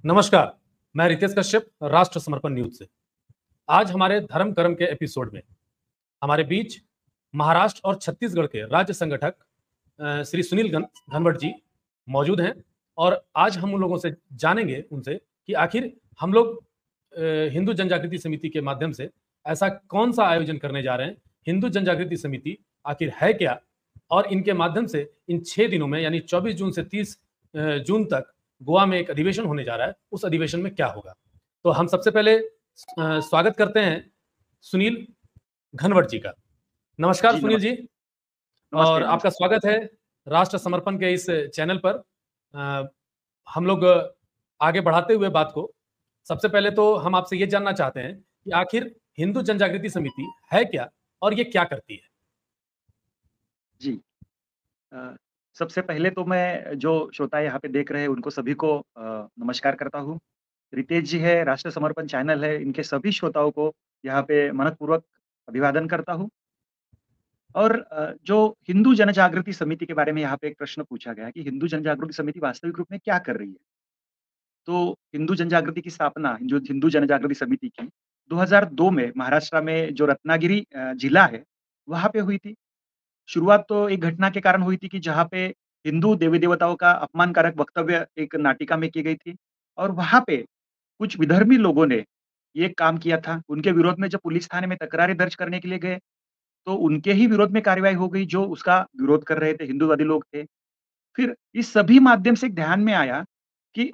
नमस्कार, मैं रितेश कश्यप, राष्ट्र समर्पण न्यूज से। आज हमारे धर्म कर्म के एपिसोड में हमारे बीच महाराष्ट्र और छत्तीसगढ़ के राज्य संगठक श्री सुनील घनवट जी मौजूद हैं और आज हम उन लोगों से जानेंगे उनसे कि आखिर हम लोग हिंदू जनजागृति समिति के माध्यम से ऐसा कौन सा आयोजन करने जा रहे हैं। हिंदू जनजागृति समिति आखिर है क्या और इनके माध्यम से इन 6 दिनों में यानी 24 जून से 30 जून तक गोवा में एक अधिवेशन होने जा रहा है, उस अधिवेशन में क्या होगा। तो हम सबसे पहले स्वागत करते हैं सुनील घनवट जी का। नमस्कार सुनील जी, और आपका स्वागत है राष्ट्र समर्पण के इस चैनल पर। हम लोग आगे बढ़ाते हुए बात को, सबसे पहले तो हम आपसे ये जानना चाहते हैं कि आखिर हिंदू जनजागृति समिति है क्या और ये क्या करती है। जी, सबसे पहले तो मैं जो श्रोता यहाँ पे देख रहे हैं उनको सभी को नमस्कार करता हूँ। रितेश जी है, राष्ट्र समर्पण चैनल है, इनके सभी श्रोताओं को यहाँ पे मनपूर्वक अभिवादन करता हूँ। और जो हिंदू जनजागृति समिति के बारे में यहाँ पे एक प्रश्न पूछा गया कि हिंदू जनजागृति समिति वास्तविक रूप में क्या कर रही है? तो हिंदू जनजागृति की स्थापना जो हिंदू जनजागृति समिति की 2002 में महाराष्ट्र में जो रत्नागिरी जिला है, वहाँ पे हुई थी। शुरुआत तो एक घटना के कारण हुई थी कि जहाँ पे हिंदू देवी-देवताओं का अपमानकारक वक्तव्य एक नाटिका में की गई थी और वहाँ पे कुछ विधर्मी लोगों ने ये काम किया था। उनके विरोध में जब पुलिस थाने में तकरारें दर्ज करने के लिए गए, तो उनके ही विरोध में कार्रवाई हो गई जो उसका विरोध कर रहे थे, हिंदूवादी लोग थे। फिर इस सभी माध्यम से एक ध्यान में आया कि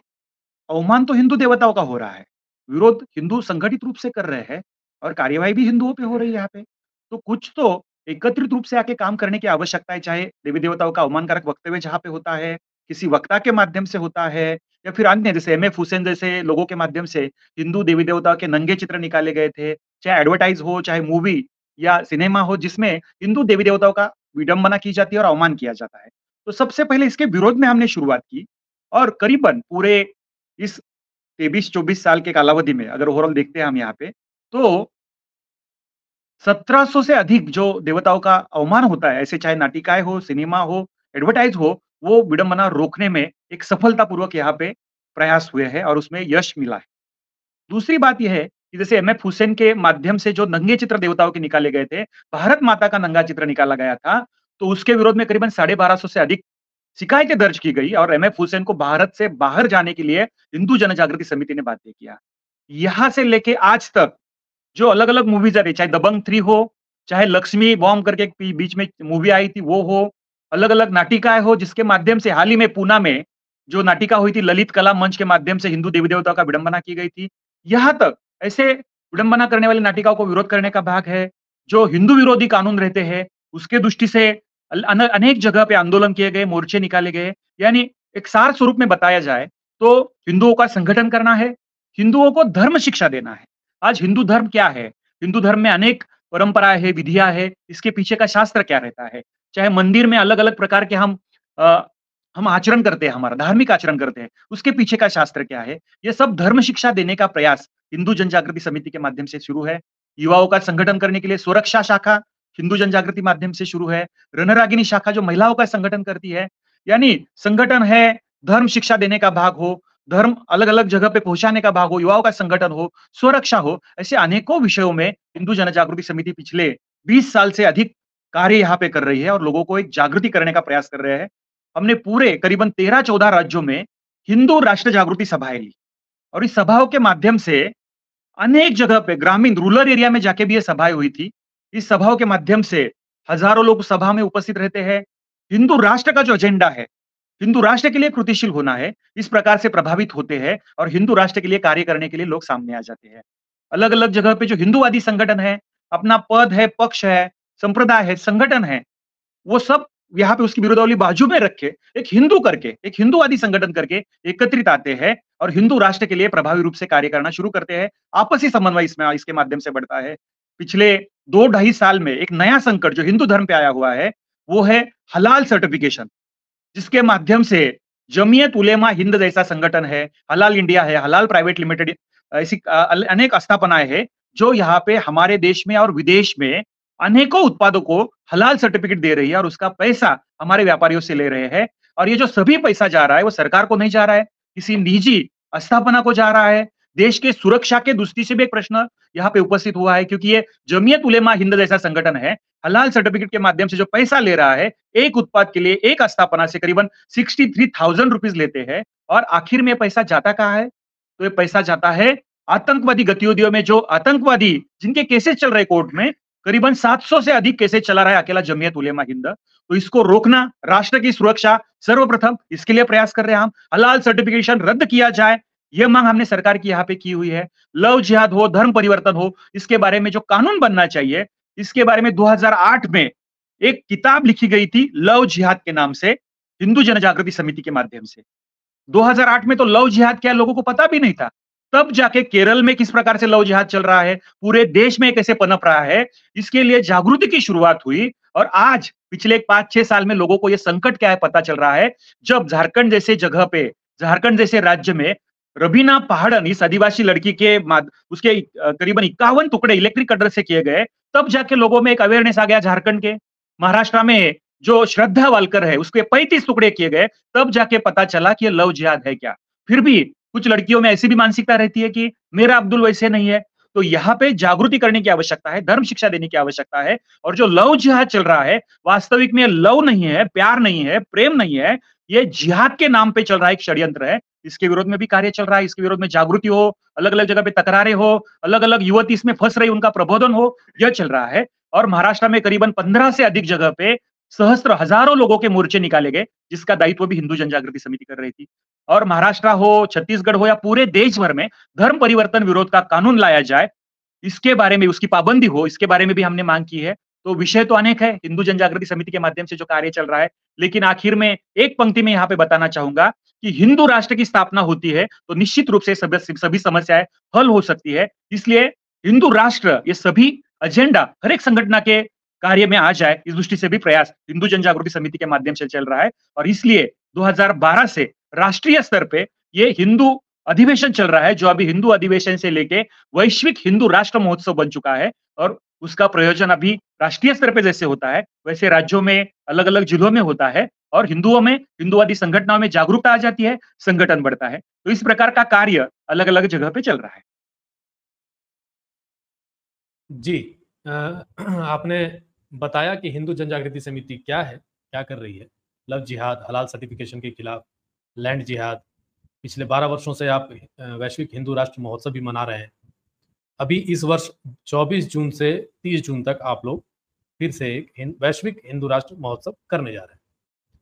अवमान तो हिंदू देवताओं का हो रहा है, विरोध हिंदू संगठित रूप से कर रहे हैं और कार्यवाही भी हिंदुओं पे हो रही है यहाँ पे। तो कुछ तो एकत्रित रूप से आके काम करने की आवश्यकता है, चाहे देवी-देवताओं का अवमानकारक वक्तव्य जहाँ पे होता है, किसी वक्ता के माध्यम से होता है या फिर अन्य जैसे एमएफ हुसैन जैसे लोगों के माध्यम से हिंदू देवी-देवताओं के नंगे चित्र निकाले गए थे, चाहे एडवर्टाइज़ हो, चाहे मूवी या सिनेमा हो जिसमें हिंदू देवी-देवताओं का विडंबना की जाती है और अवमान किया जाता है। तो सबसे पहले इसके विरोध में हमने शुरुआत की और करीबन पूरे इस 23-24 साल के कालावधि में अगर ओवरऑल देखते हैं हम यहाँ पे, तो 1700 से अधिक जो देवताओं का अवमान होता है, ऐसे चाहे नाटिकाएँ हो, सिनेमा हो, एडवर्टाइज़ हो, वो विडंबना रोकने में एक सफलतापूर्वक यहाँ पे प्रयास हुए हैं और उसमें यश मिला है। दूसरी बात ये है कि जैसे एमएफ हुसैन के माध्यम से जो नंगे चित्र देवताओं के निकाले गए थे, भारत माता का नंगा चित्र निकाला गया था, तो उसके विरोध में करीबन 1250 से अधिक शिकायतें दर्ज की गई और एमएफ हुसैन को भारत से बाहर जाने के लिए हिंदू जनजागृति समिति ने बाध्य किया। यहाँ से लेके आज तक जो अलग-अलग मूवीज़ आ रही, चाहे दबंग 3 हो, चाहे लक्ष्मी बॉम्ब करके एक बीच में मूवी आई थी वो हो, अलग-अलग नाटिकाएँ हो जिसके माध्यम से हाल ही में पूना में जो नाटिका हुई थी ललित कला मंच के माध्यम से हिंदू देवी-देवताओं का विडंबना की गई थी। यहाँ तक ऐसे विडंबना करने वाली नाटिकाओं को विरोध करने का भाग है, जो हिंदू विरोधी कानून रहते हैं, उसके दृष्टि से अनेक जगह पे आंदोलन किए गए, मोर्चे निकाले गए। यानी एक सार स्वरूप में बताया जाए तो हिंदुओं का संगठन करना है, हिंदुओं को धर्म शिक्षा देना है। आज हिंदू धर्म क्या है? हिंदू धर्म में अनेक परंपराएँ है, विधियाँ है, इसके पीछे का शास्त्र क्या रहता है? चाहे मंदिर में अलग-अलग प्रकार के हम आचरण करते हैं, हमारा धार्मिक आचरण करते हैं, उसके पीछे का शास्त्र क्या है? ये सब धर्म शिक्षा देने का प्रयास हिंदू जनजागृति समिति के माध्यम से शुरू है। युवाओं का संगठन करने के लिए सुरक्षा शाखा हिंदू जनजागृति माध्यम से शुरू है। रणरागिनी शाखा जो महिलाओं का संगठन करती है। यानी संगठन है, धर्म शिक्षा देने का भाग हो, धर्म अलग-अलग जगह पे पहुँचाने का भाग हो, युवाओं का संगठन हो, सुरक्षा हो, ऐसे अनेकों विषयों में हिंदू जनजागृति समिति पिछले 20 साल से अधिक कार्य यहाँ पे कर रही है और लोगों को एक जागृति करने का प्रयास कर रहे हैं। हमने पूरे करीबन 13-14 राज्यों में हिंदू राष्ट्र जागृति सभाएँ ली और इस सभाओं के माध्यम से अनेक जगह पे ग्रामीण रूरल एरिया में जाके भी ये सभाएँ हुई थी। इस सभाओं के माध्यम से हज़ारों लोग सभा में उपस्थित रहते हैं। हिंदू राष्ट्र का जो एजेंडा है, हिंदू राष्ट्र के लिए कृतिशील होना है, इस प्रकार से प्रभावित होते हैं और हिंदू राष्ट्र के लिए कार्य करने के लिए लोग सामने आ जाते हैं। अलग-अलग जगह पे जो हिंदूवादी संगठन है, अपना पद है, पक्ष है, संप्रदाय है, संगठन है, वो सब यहाँ पे उसकी विरोधावली बाजू में रख के एक हिंदू करके, एक हिंदूवादी संगठन करके एकत्रित आते हैं और हिंदू राष्ट्र के लिए प्रभावी रूप से कार्य करना शुरू करते हैं। आपसी समन्वय इसमें इसके माध्यम से बढ़ता है। पिछले 2 ढाई साल में एक नया संकट जो हिंदू धर्म पे आया हुआ है, वो है हलाल सर्टिफिकेशन, जिसके माध्यम से जमीयत उलेमा हिंद जैसा संगठन है, हलाल इंडिया है, हलाल प्राइवेट लिमिटेड ऐसी अनेक आस्थापनाएँ हैं, जो यहाँ पे हमारे देश में और विदेश में अनेकों उत्पादों को हलाल सर्टिफिकेट दे रही है और उसका पैसा हमारे व्यापारियों से ले रहे हैं और ये जो सभी पैसा जा रहा है वो सरकार को नहीं जा रहा है, किसी निजी स्थापना को जा रहा है। देश के सुरक्षा के दृष्टि से भी एक प्रश्न यहाँ पे उपस्थित हुआ है, क्योंकि ये जमीयत उलेमा हिंद जैसा संगठन है, हलाल सर्टिफिकेट के माध्यम से जो पैसा ले रहा है, एक उत्पाद के लिए, एक स्थापना से करीबन 63,000 रुपीज लेते हैं, और आखिर में पैसा जाता कहाँ है? तो ये पैसा जाता है आतंकवादी गतिविधियों में। जो आतंकवादी जिनके केसेस चल रहे कोर्ट में, करीबन 700 से अधिक केसेस चला रहा है अकेला जमीयत उलेमा हिंद। तो इसको रोकना, राष्ट्र की सुरक्षा सर्वप्रथम, इसके लिए प्रयास कर रहे हैं हम। हलाल सर्टिफिकेशन रद्द किया जाए, यह मांग हमने सरकार की यहाँ पे की हुई है। लव जिहाद हो, धर्म परिवर्तन हो, इसके बारे में जो कानून बनना चाहिए, इसके बारे में 2008 में एक किताब लिखी गई थी लव जिहाद के नाम से, हिंदू जनजागृति समिति के माध्यम से। 2008 में तो लव जिहाद क्या लोगों को पता भी नहीं था। तब जाके केरल में किस प्रकार से लव जिहाद चल रहा है, पूरे देश में कैसे पनप रहा है, इसके लिए जागृति की शुरुआत हुई। और आज पिछले 5-6 साल में लोगों को यह संकट क्या है पता चल रहा है, जब झारखंड जैसे जगह पे, झारखंड जैसे राज्य में रबीना पहाड़न इस आदिवासी लड़की के उसके करीबन 51 टुकड़े इलेक्ट्रिक कटर से किए गए, तब जाके लोगों में एक अवेयरनेस आ गया। झारखंड के, महाराष्ट्र में जो श्रद्धा वालकर है उसके 35 टुकड़े किए गए, तब जाके पता चला कि ये लव जिहाद है क्या। फिर भी कुछ लड़कियों में ऐसी भी मानसिकता रहती है कि मेरा अब्दुल वैसे नहीं है। तो यहाँ पे जागृति करने की आवश्यकता है, धर्म शिक्षा देने की आवश्यकता है। और जो लव जिहाद चल रहा है, वास्तविक में लव नहीं है, प्यार नहीं है, प्रेम नहीं है, ये जिहाद के नाम पे चल रहा है, एक षड्यंत्र है। इसके विरोध में भी कार्य चल रहा है, इसके विरोध में जागृति हो, अलग अलग जगह पे तकरारें हो, अलग अलग युवती इसमें फंस रही, उनका प्रबोधन हो, यह चल रहा है। और महाराष्ट्र में करीबन 15 से अधिक जगह पे सहस्त्र हजारों लोगों के मोर्चे निकाले गए, जिसका दायित्व भी हिंदू जनजागृति समिति कर रही थी। और महाराष्ट्र हो, छत्तीसगढ़ हो, या पूरे देश भर में धर्म परिवर्तन विरोध का कानून लाया जाए, इसके बारे में, उसकी पाबंदी हो, इसके बारे में भी हमने मांग की है। तो विषय तो अनेक है हिंदू जनजागृति समिति के माध्यम से जो कार्य चल रहा है, लेकिन आखिर में एक पंक्ति में यहाँ पे बताना चाहूंगा कि हिंदू राष्ट्र की स्थापना होती है तो निश्चित रूप से सभी समस्याएं हल हो सकती है। इसलिए हिंदू राष्ट्र, ये सभी एजेंडा हर एक संगठन के कार्य में आ जाए, इस दृष्टि से भी प्रयास हिंदू जनजागृति समिति के माध्यम से चल रहा है। और इसलिए 2012 से राष्ट्रीय स्तर पे ये हिंदू अधिवेशन चल रहा है, जो अभी हिंदू अधिवेशन से लेके वैश्विक हिंदू राष्ट्र महोत्सव बन चुका है। और उसका प्रयोजन अभी राष्ट्रीय स्तर पे जैसे होता है, वैसे राज्यों में, अलग अलग जिलों में होता है। और हिंदुओं में, हिंदुवादी संगठनों में जागरूकता आ जाती है, संगठन बढ़ता है। तो इस प्रकार का कार्य अलग अलग जगह पे चल रहा है। जी, आपने बताया कि हिंदू जनजागृति समिति क्या है, क्या कर रही है। लव जिहाद, हलाल सर्टिफिकेशन के खिलाफ, लैंड जिहाद, पिछले 12 वर्षों से आप वैश्विक हिंदू राष्ट्र महोत्सव भी मना रहे हैं। अभी इस वर्ष 24 जून से 30 जून तक आप लोग फिर से एक वैश्विक हिंदू राष्ट्र महोत्सव करने जा रहे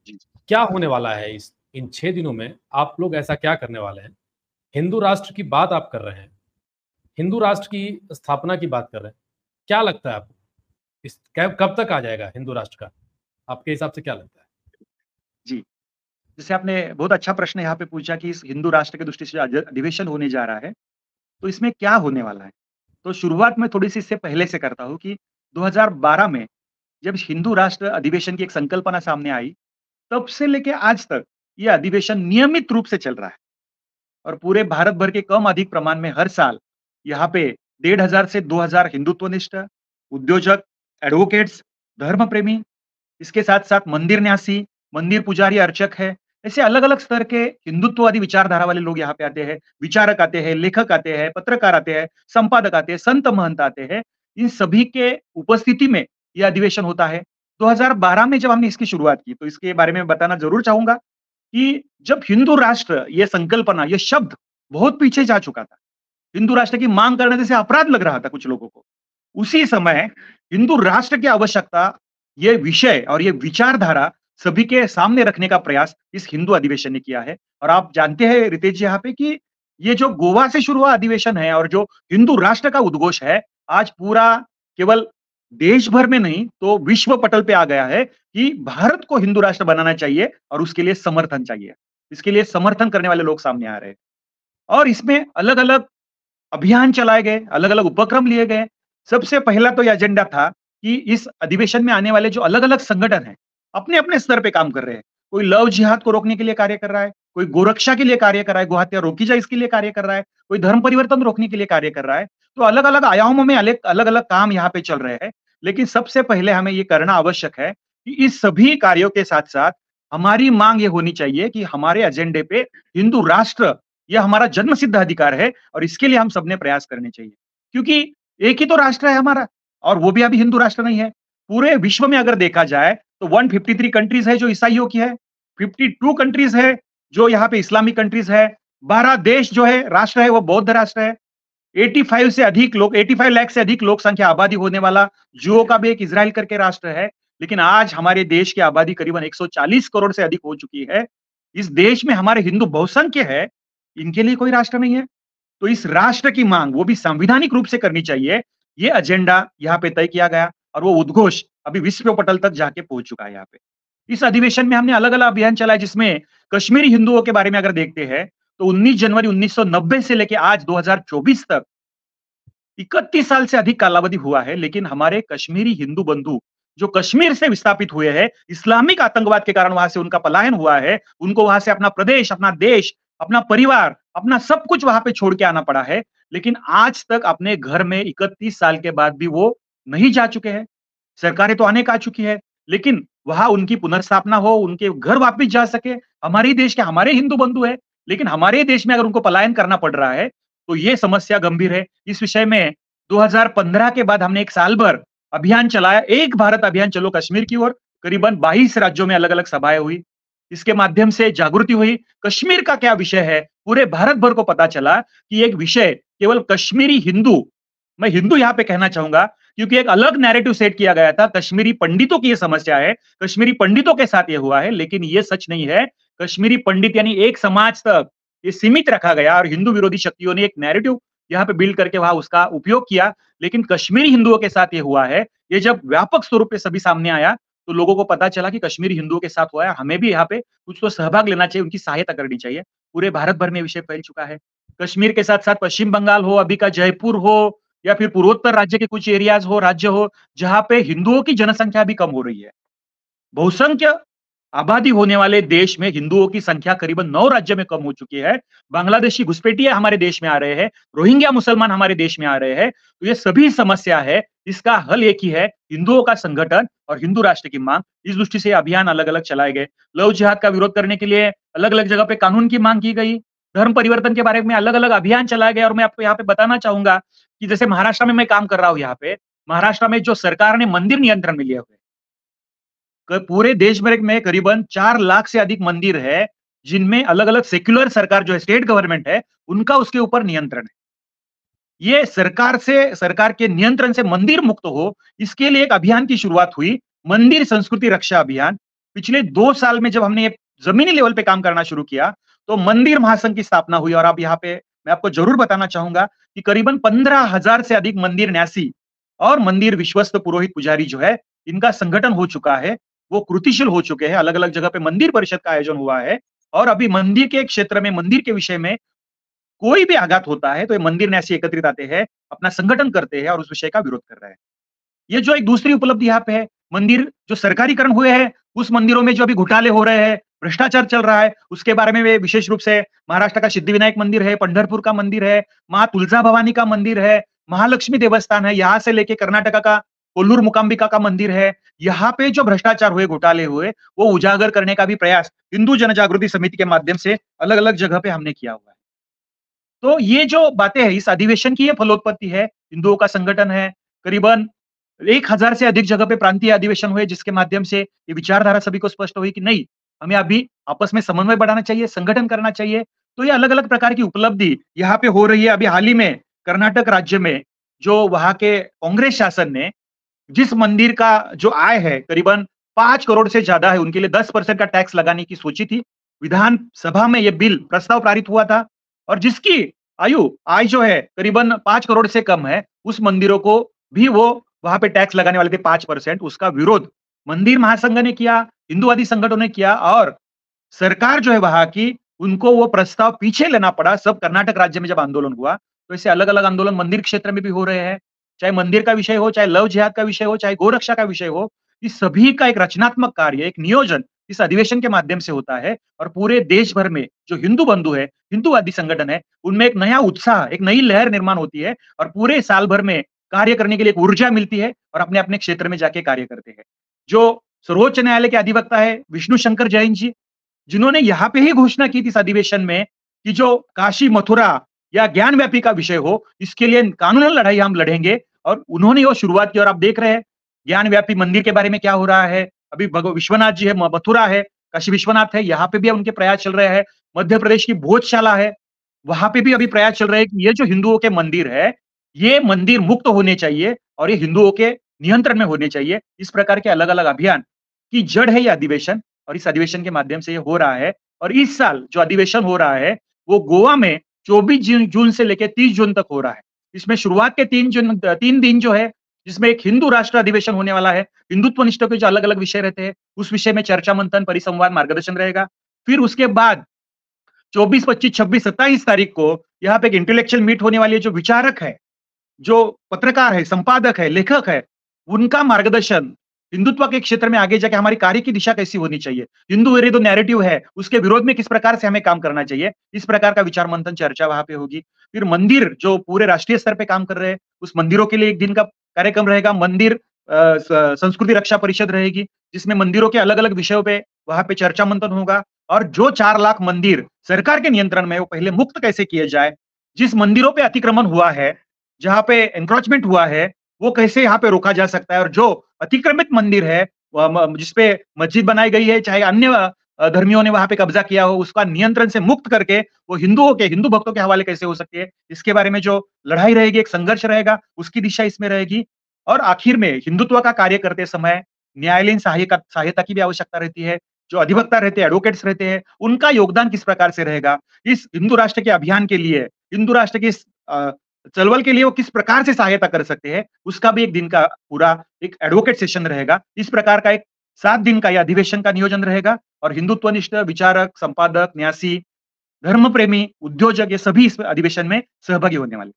हैं। क्या होने वाला है इन 6 दिनों में? आप लोग ऐसा क्या करने वाले हैं? हिंदू राष्ट्र की बात आप कर रहे हैं, हिंदू राष्ट्र की स्थापना की बात कर रहे हैं। क्या लगता है आपको, कब तक आ जाएगा हिंदू राष्ट्र का? आपके हिसाब से क्या लगता है? जी, जैसे आपने बहुत अच्छा प्रश्न यहाँ पे पूछा कि इस हिंदू राष्ट्र की दृष्टि से अधिवेशन होने जा रहा है, तो इसमें क्या होने वाला है? तो शुरुआत में थोड़ी सी इससे पहले से करता हूँ कि 2012 में जब हिंदू राष्ट्र अधिवेशन की एक संकल्पना सामने आई, तब से लेके आज तक ये अधिवेशन नियमित रूप से चल रहा है। और पूरे भारत भर के कम अधिक प्रमाण में हर साल यहाँ पे 1,500 से 2,000 हिंदुत्वनिष्ठ उद्योजक, एडवोकेट्स, धर्म प्रेमी, इसके साथ-साथ मंदिर न्यासी, मंदिर पुजारी, अर्चक है, ऐसे अलग-अलग स्तर के हिंदुत्ववादी विचारधारा वाले लोग यहाँ पे आते हैं, विचारक आते हैं, लेखक आते हैं, पत्रकार आते हैं, संपादक आते हैं, संत महंत आते हैं। इन सभी के उपस्थिति में यह अधिवेशन होता है। 2012 में जब हमने इसकी शुरुआत की, तो इसके बारे में बताना जरूर चाहूंगा कि जब हिंदू राष्ट्र, ये संकल्पना, ये शब्द बहुत पीछे जा चुका था, हिंदू राष्ट्र की मांग करने जैसे अपराध लग रहा था कुछ लोगों को, उसी समय हिंदू राष्ट्र की आवश्यकता, ये विषय और ये विचारधारा सभी के सामने रखने का प्रयास इस हिंदू अधिवेशन ने किया है। और आप जानते हैं रितेश जी यहाँ पे कि ये जो गोवा से शुरू हुआ अधिवेशन है और जो हिंदू राष्ट्र का उद्घोष है, आज पूरा केवल देश भर में नहीं तो विश्व पटल पे आ गया है कि भारत को हिंदू राष्ट्र बनाना चाहिए और उसके लिए समर्थन चाहिए। इसके लिए समर्थन करने वाले लोग सामने आ रहे हैं और इसमें अलग अलग अभियान चलाए गए, अलग अलग उपक्रम लिए गए। सबसे पहला तो यह एजेंडा था कि इस अधिवेशन में आने वाले जो अलग अलग संगठन हैं, अपने अपने स्तर पे काम कर रहे हैं। कोई लव जिहाद को रोकने के लिए कार्य कर रहा है, कोई गोरक्षा के लिए कार्य कर रहा है, गोहत्या रोकी जाए इसके लिए कार्य कर रहा है, कोई धर्म परिवर्तन रोकने के लिए कार्य कर रहा है। तो अलग अलग आयामों में अलग अलग काम यहाँ पे चल रहे हैं। लेकिन सबसे पहले हमें ये करना आवश्यक है कि इस सभी कार्यों के साथ साथ हमारी मांग ये होनी चाहिए कि हमारे एजेंडे पे हिंदू राष्ट्र यह हमारा जन्मसिद्ध अधिकार है और इसके लिए हम सबने प्रयास करने चाहिए। क्योंकि एक ही तो राष्ट्र है हमारा और वो भी अभी हिंदू राष्ट्र नहीं है। पूरे विश्व में अगर देखा जाए तो 153 कंट्रीज है जो ईसाइयों की है, 52 कंट्रीज है जो यहाँ पे इस्लामिक कंट्रीज है, 12 देश जो है राष्ट्र है वो बौद्ध राष्ट्र है, 85 से अधिक लोग 85 लाख से अधिक लोक संख्या आबादी होने वाला जुओं का भी एक इजराइल करके राष्ट्र है। लेकिन आज हमारे देश की आबादी करीबन 140 करोड़ से अधिक हो चुकी है। इस देश में हमारे हिंदू बहुसंख्य है, इनके लिए कोई राष्ट्र नहीं है। तो इस राष्ट्र की मांग वो भी संवैधानिक रूप से करनी चाहिए। ये एजेंडा यहाँ पे तय किया गया और वो उद्घोष अभी विश्व पटल तक जाके पहुंच चुका है यहाँ पे। इस अधिवेशन में हमने अलग-अलग अभियान चलाए जिसमें कश्मीरी हिंदुओं के बारे में अगर देखते हैं तो 19 जनवरी 1990 से लेके आज 2024 तक 31 साल से अधिक कालावधि हुआ है, लेकिन हमारे कश्मीरी हिंदू बंधु जो कश्मीर से विस्थापित हुए हैं, इस्लामिक आतंकवाद के कारण वहां से उनका पलायन हुआ है, उनको वहां से अपना प्रदेश, अपना देश, अपना परिवार, अपना सब कुछ वहां पे छोड़ के आना पड़ा है। लेकिन आज तक अपने घर में 31 साल के बाद भी वो नहीं जा चुके हैं। सरकारें तो अनेक आ चुकी है, लेकिन वहां उनकी पुनर्स्थापना हो, उनके घर वापस जा सके। हमारे ही देश के हमारे हिंदू बंधु है, लेकिन हमारे देश में अगर उनको पलायन करना पड़ रहा है, तो ये समस्या गंभीर है। इस विषय में 2015 के बाद हमने 1 साल भर अभियान चलाया, एक भारत अभियान चलो कश्मीर की ओर। करीबन 22 राज्यों में अलग-अलग सभाएं हुई। इसके माध्यम से जागृति हुई। कश्मीर का क्या विषय है, पूरे भारत भर को पता चला कि एक विषय केवल कश्मीरी हिंदू, मैं हिंदू यहाँ पे कहना चाहूंगा क्योंकि एक अलग नैरेटिव सेट किया गया था, कश्मीरी पंडितों की ये समस्या है, कश्मीरी पंडितों के साथ ये हुआ है, लेकिन ये सच नहीं है। कश्मीरी पंडित यानी एक समाज तक ये सीमित रखा गया और हिंदू विरोधी शक्तियों ने एक नैरेटिव यहाँ पे बिल्ड करके वहां उसका उपयोग किया, लेकिन कश्मीरी हिंदुओं के साथ ये हुआ है। ये जब व्यापक स्वरूप पे सभी सामने आया तो लोगों को पता चला कि कश्मीरी हिंदुओं के साथ हुआ है, हमें भी यहाँ पे कुछ तो सहभाग लेना चाहिए, उनकी सहायता करनी चाहिए। पूरे भारत भर में विषय फैल चुका है। कश्मीर के साथ साथ पश्चिम बंगाल हो, अभी का जयपुर हो या फिर पूर्वोत्तर राज्य के कुछ एरियाज हो, राज्य हो, जहां पे हिंदुओं की जनसंख्या भी कम हो रही है। बहुसंख्य आबादी होने वाले देश में हिंदुओं की संख्या करीबन 9 राज्य में कम हो चुकी है। बांग्लादेशी घुसपैठिए हमारे देश में आ रहे हैं, रोहिंग्या मुसलमान हमारे देश में आ रहे हैं। तो ये सभी समस्या है, इसका हल एक ही है, हिंदुओं का संगठन और हिंदू राष्ट्र की मांग। इस दृष्टि से अभियान अलग-अलग चलाए गए। लव जिहाद का विरोध करने के लिए अलग-अलग जगह पे कानून की मांग की गई। धर्म परिवर्तन के बारे में अलग-अलग अभियान चलाए गए और मैं आपको यहाँ पे बताना चाहूंगा कि जैसे महाराष्ट्र में मैं काम कर रहा हूँ यहाँ पे, महाराष्ट्र में जो सरकार ने मंदिर नियंत्रण में लिया हुआ है, पूरे देश भर में करीबन 4 लाख से अधिक मंदिर है, जिनमें अलग-अलग सेक्युलर सरकार जो है, स्टेट गवर्नमेंट है, उनका उसके ऊपर नियंत्रण है। ये सरकार के नियंत्रण से मंदिर मुक्त हो, इसके लिए एक अभियान की शुरुआत हुई, मंदिर संस्कृति रक्षा अभियान। पिछले 2 साल में जब हमने ये जमीनी लेवल पे काम करना शुरू किया, तो मंदिर महासंघ की स्थापना हुई और अब यहाँ पे मैं आपको जरूर बताना चाहूंगा कि करीबन 15,000 से अधिक मंदिर न्यासी और मंदिर विश्वस्त पुरोहित पुजारी जो है, इनका संगठन हो चुका है। वो कृतिशील हो चुके हैं, अलग-अलग जगह पे मंदिर परिषद का आयोजन हुआ है और अभी मंदिर के क्षेत्र में, मंदिर के विषय में कोई भी आघात होता है तो ये मंदिर न्यासी एकत्रित आते हैं, अपना संगठन करते हैं और उस विषय का विरोध कर रहे हैं। ये जो एक दूसरी उपलब्धि यहाँ पे है, मंदिर जो सरकारीकरण हुए हैं, उस मंदिरों में जो अभी घोटाले हो रहे हैं, भ्रष्टाचार चल रहा है, उसके बारे में वे विशेष रूप से महाराष्ट्र का सिद्धिविनायक मंदिर है, पंढरपुर का मंदिर है, माँ तुलजा भवानी का मंदिर है, महालक्ष्मी देवस्थान है, यहाँ से लेके कर्नाटका का कोल्लूर मूकांबिका का मंदिर है। यहाँ पे जो भ्रष्टाचार हुए, घोटाले हुए, वो उजागर करने का भी प्रयास हिंदू जनजागृति समिति के माध्यम से अलग-अलग जगह पे हमने किया हुआ है। तो ये जो बातें हैं, इस अधिवेशन की ये फलोत्पत्ति है, हिंदुओं का संगठन है, करीबन 1000 से अधिक जगह पे प्रांतीय अधिवेशन हुए, जिसके माध्यम से ये विचारधारा सभी को स्पष्ट हुई कि नहीं, हमें अभी आपस में समन्वय बढ़ाना चाहिए, संगठन करना चाहिए। तो ये अलग-अलग प्रकार की उपलब्धि यहाँ पे हो रही है। अभी हाल ही में कर्नाटक राज्य में जो वहाँ के कांग्रेस शासन ने जिस मंदिर का जो आय है करीबन 5 करोड़ से ज्यादा है, उनके लिए 10% का टैक्स लगाने की सोची थी। विधानसभा में ये बिल प्रस्ताव पारित हुआ था और जिसकी आय जो है करीबन 5 करोड़ से कम है, उस मंदिरों को भी वो वहां पे टैक्स लगाने वाले थे 5%। उसका विरोध मंदिर महासंघ ने किया, हिंदुवादी संगठनों ने किया और सरकार जो है वहां की, उनको वो प्रस्ताव पीछे लेना पड़ा। सब कर्नाटक राज्य में जब आंदोलन हुआ, तो ऐसे अलग-अलग आंदोलन मंदिर क्षेत्र में भी हो रहे हैं। चाहे मंदिर का विषय हो, चाहे लव जिहाद का विषय हो, चाहे गोरक्षा का विषय हो, इस सभी का एक रचनात्मक कार्य, एक नियोजन इस अधिवेशन के माध्यम से होता है और पूरे देश भर में जो हिंदू बंधु है, हिंदूवादी संगठन है, उनमें एक नया उत्साह, एक नई लहर निर्माण होती है और पूरे साल भर में कार्य करने के लिए एक ऊर्जा मिलती है और अपने-अपने क्षेत्र में जाके कार्य करते हैं। जो सर्वोच्च न्यायालय के अधिवक्ता है विष्णु शंकर जैन जी, जिन्होंने यहाँ पे ही घोषणा की थी इस अधिवेशन में कि जो काशी मथुरा या ज्ञानव्यापी का विषय हो, इसके लिए कानूनन लड़ाई हम लड़ेंगे। और उन्होंने वो शुरुआत की और आप देख रहे हैं ज्ञानव्यापी मंदिर के बारे में क्या हो रहा है। अभी विश्वनाथ जी है, मथुरा है, काशी विश्वनाथ है, यहाँ पे भी उनके प्रयास चल रहे हैं। मध्य प्रदेश की भोजशाला है, वहां पे भी अभी प्रयास चल रहे हैं कि ये जो हिंदुओं के मंदिर है, ये मंदिर मुक्त होने चाहिए और ये हिंदुओं के नियंत्रण में होने चाहिए। इस प्रकार के अलग अलग अभियान की जड़ है ये अधिवेशन, और इस अधिवेशन के माध्यम से ये हो रहा है। और इस साल जो अधिवेशन हो रहा है वो गोवा में 24 जून से लेकर 30 जून तक हो रहा है। इसमें शुरुआत के 3 दिन जो है, जिसमें एक हिंदू राष्ट्र अधिवेशन होने वाला है। हिंदुत्व निष्ठ के जो अलग अलग विषय रहते हैं, उस विषय में चर्चा मंथन परिसंवाद मार्गदर्शन रहेगा। फिर उसके बाद 24, 25, 26, 27 तारीख को यहाँ पे एक इंटेलेक्चुअल मीट होने वाली है। जो विचारक है, जो पत्रकार है, संपादक है, लेखक है, उनका मार्गदर्शन हिंदुत्व के क्षेत्र में आगे जाके हमारी कार्य की दिशा कैसी होनी चाहिए, हिंदू विरोधी जो नैरेटिव है उसके विरोध में किस प्रकार से हमें काम करना चाहिए, इस प्रकार का विचार मंथन चर्चा वहां पे होगी। फिर मंदिर जो पूरे राष्ट्रीय स्तर पे काम कर रहे हैं, उस मंदिरों के लिए एक दिन का कार्यक्रम रहेगा। मंदिर संस्कृति रक्षा परिषद रहेगी, जिसमें मंदिरों के अलग अलग विषयों पे वहां पे चर्चा मंथन होगा। और जो 4 लाख मंदिर सरकार के नियंत्रण में है, वो पहले मुक्त कैसे किए जाए, जिस मंदिरों पे अतिक्रमण हुआ है, जहां पे एंक्रोचमेंट हुआ है, वो कैसे यहाँ पे रोका जा सकता है। और जो अतिक्रमित मंदिर है, जिसपे मस्जिद बनाई गई है, चाहे अन्य धर्मियों ने वहां पे कब्जा किया हो, उसका नियंत्रण से मुक्त करके वो हिंदू भक्तों के हवाले कैसे हो सकती है, इसके बारे में जो लड़ाई रहेगी, एक संघर्ष रहेगा, उसकी दिशा इसमें रहेगी। और आखिर में हिंदुत्व का कार्य करते समय न्यायालयीन सहायता की भी आवश्यकता रहती है। जो अधिवक्ता रहते हैं, एडवोकेट्स रहते हैं, उनका योगदान किस प्रकार से रहेगा, इस हिंदू राष्ट्र के अभियान के लिए, हिंदू राष्ट्र की चलवल के लिए वो किस प्रकार से सहायता कर सकते हैं, उसका भी एक दिन का पूरा एक एडवोकेट सेशन रहेगा। इस प्रकार का एक 7 दिन का यह अधिवेशन का नियोजन रहेगा। और हिंदुत्वनिष्ठ विचारक, संपादक, न्यासी, धर्म प्रेमी, उद्योजक, ये सभी इस अधिवेशन में सहभागी होने वाले।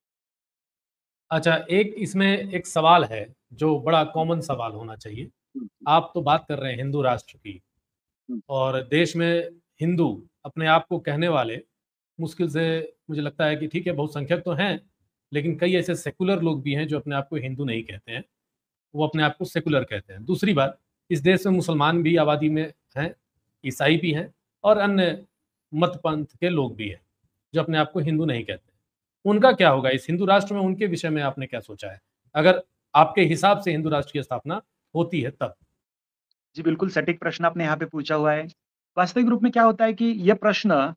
अच्छा, एक इसमें एक सवाल है जो बड़ा कॉमन सवाल होना चाहिए। आप तो बात कर रहे हैं हिंदू राष्ट्र की, और देश में हिंदू अपने आप को कहने वाले मुश्किल से, मुझे लगता है कि ठीक है बहुसंख्यक तो हैं, लेकिन कई ऐसे सेकुलर लोग भी हैं जो अपने आप को हिंदू नहीं कहते हैं, वो अपने आप को सेकुलर कहते हैं। दूसरी बात, इस देश में मुसलमान भी आबादी में हैं, ईसाई भी हैं, और अन्य मत पंथ के लोग भी हैं जो अपने आप को हिंदू नहीं कहते। उनका क्या होगा इस हिंदू राष्ट्र में, उनके विषय में आपने क्या सोचा है, अगर आपके हिसाब से हिंदू राष्ट्र की स्थापना होती है तब? जी, बिल्कुल सटीक प्रश्न आपने यहाँ पे पूछा हुआ है। वास्तविक रूप में क्या होता है कि यह प्रश्न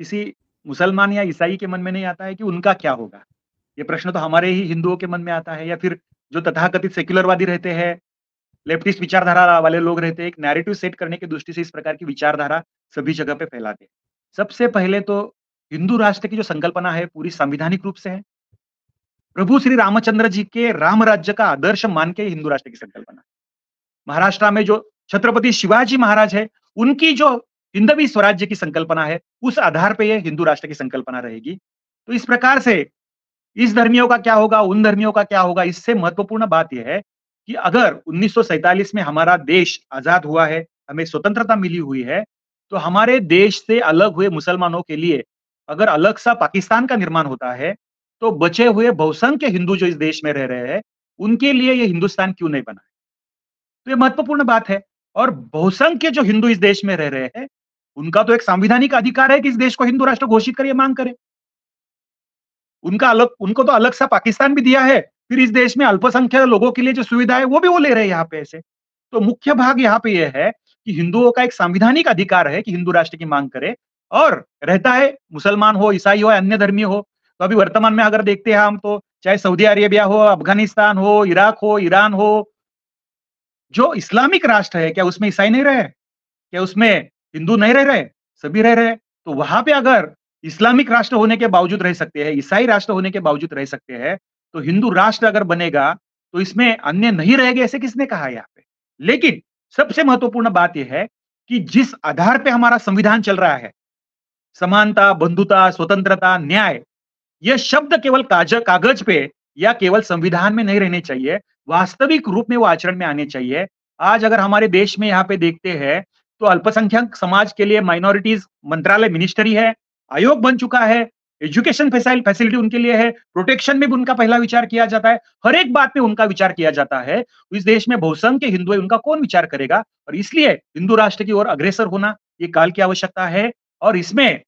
किसी मुसलमान या ईसाई के मन में नहीं आता है कि उनका क्या होगा। ये प्रश्न तो हमारे ही हिंदुओं के मन में आता है, या फिर जो तथाकथित सेक्युलरवादी रहते हैं, लेफ्टिस्ट विचारधारा वाले लोग रहते हैं, एक नैरेटिव सेट करने की दृष्टि से इस प्रकार की विचारधारा सभी जगह पे फैलाते हैं। सबसे पहले तो हिंदू राष्ट्र की जो संकल्पना है पूरी संवैधानिक रूप से है। प्रभु श्री रामचंद्र जी के राम राज्य का आदर्श मान के हिंदू राष्ट्र की संकल्पना। महाराष्ट्र में जो छत्रपति शिवाजी महाराज है, उनकी जो हिंदवी स्वराज्य की संकल्पना है, उस आधार पे ये हिंदू राष्ट्र की संकल्पना रहेगी। तो इस प्रकार से इस धर्मियों का क्या होगा, उन धर्मियों का क्या होगा, इससे महत्वपूर्ण बात यह है कि अगर 1947 में हमारा देश आजाद हुआ है, हमें स्वतंत्रता मिली हुई है, तो हमारे देश से अलग हुए मुसलमानों के लिए अगर अलग सा पाकिस्तान का निर्माण होता है, तो बचे हुए बहुसंख्य हिंदू जो इस देश में रह रहे हैं, उनके लिए ये हिंदुस्तान क्यों नहीं बना? तो ये महत्वपूर्ण बात है। और बहुसंख्य जो हिंदू इस देश में रह रहे हैं, उनका तो एक संवैधानिक अधिकार है कि इस देश को हिंदू राष्ट्र घोषित करिए, मांग करें। उनको तो अलग सा पाकिस्तान भी दिया है, फिर इस देश में अल्पसंख्यक लोगों के लिए जो सुविधा है वो भी वो ले रहे हैं यहाँ पे ऐसे। तो मुख्य भाग यहाँ पे ये है कि हिंदुओं का एक संवैधानिक अधिकार है कि हिंदू राष्ट्र की मांग करे, और रहता है मुसलमान हो, ईसाई हो, अन्य धर्मीय हो। तो अभी वर्तमान में अगर देखते हैं हम, तो चाहे सऊदी अरेबिया हो, अफगानिस्तान हो, इराक हो, ईरान हो, जो इस्लामिक राष्ट्र है, क्या उसमें ईसाई नहीं रहे? क्या उसमें हिंदू नहीं रह रहे? सभी रह रहे हैं। तो वहां पे अगर इस्लामिक राष्ट्र होने के बावजूद रह सकते हैं, ईसाई राष्ट्र होने के बावजूद रह सकते हैं, तो हिंदू राष्ट्र अगर बनेगा तो इसमें अन्य नहीं रहेंगे, ऐसे किसने कहा यहाँ पे? लेकिन सबसे महत्वपूर्ण बात यह है कि जिस आधार पे हमारा संविधान चल रहा है, समानता, बंधुता, स्वतंत्रता, न्याय, ये शब्द केवल कागज पे या केवल संविधान में नहीं रहने चाहिए, वास्तविक रूप में वो आचरण में आने चाहिए। आज अगर हमारे देश में यहाँ पे देखते हैं, तो अल्पसंख्यक समाज के लिए माइनॉरिटीज मंत्रालय, मिनिस्ट्री है, आयोग बन चुका है, एजुकेशन फैसिलिटी उनके लिए है, प्रोटेक्शन में भी उनका पहला विचार किया जाता है, हर एक बात में उनका विचार किया जाता है। तो इस देश में बहुसंख्य हिंदू है, उनका कौन विचार करेगा? और इसलिए हिंदू राष्ट्र की ओर अग्रसर होना ये काल की आवश्यकता है। और इसमें